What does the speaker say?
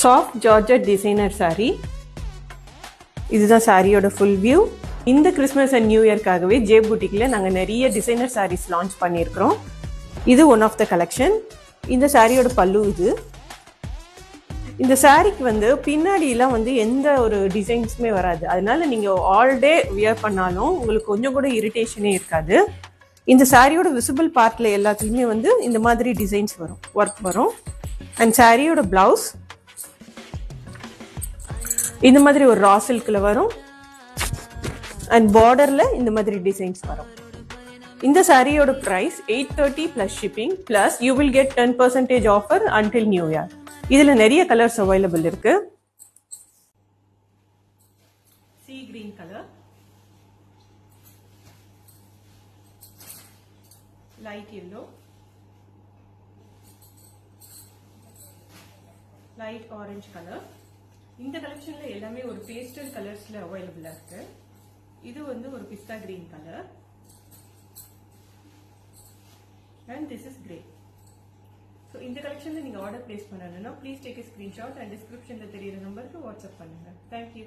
Soft georgette designer saree. இதுதான் சாரியோட full view. இந்த கிறிஸ்மஸ் அண்ட் நியூ இயர்க்காகவே ஜே பூட்டிக்கில் நாங்கள் நிறைய டிசைனர் சாரீஸ் லான்ச் பண்ணியிருக்கிறோம். இது ஒன் ஆஃப் த கலெக்ஷன். இந்த சாரியோட பல்லு இது. இந்த சாரிக்கு பின்னாடியெல்லாம் எந்த ஒரு டிசைன்ஸுமே வராது. அதனால நீங்கள் ஆல் டே வியர் பண்ணாலும் உங்களுக்கு கொஞ்சம் கூட இரிட்டேஷனே இருக்காது. இந்த சாரியோட விசிபிள் பார்ட்டில் எல்லாத்துலேயுமே இந்த மாதிரி டிசைன்ஸ் வரும், ஒர்க் வரும். அண்ட் சாரியோட பிளவுஸ் இந்த மாதிரி ஒரு ரா சில்க்ல வரும். அண்ட் பார்டர்ல இந்த மாதிரி டிசைன்ஸ் வரும். இந்த சாரியோட price 830 plus shipping plus you will get 10% offer until new year. இதுல நிறைய கலர்ஸ் அவைலபிள் இருக்கு. Sea green colour, light yellow, light orange colour. இந்த கலெக்ஷன்ல எல்லாமே ஒரு பேஸ்டல் கலர்ஸ்ல அவைலபிளா இருக்கு. இது ஒரு பிஸ்தா green colour and this is grey. So இந்த கலெக்ஷன்ல நீங்க ஆர்டர் பிளேஸ் பண்ணனும்னா please take a screenshot and descriptionல தெரியுற நம்பருக்கு வாட்ஸ்அப் பண்ணுங்க. Thank you.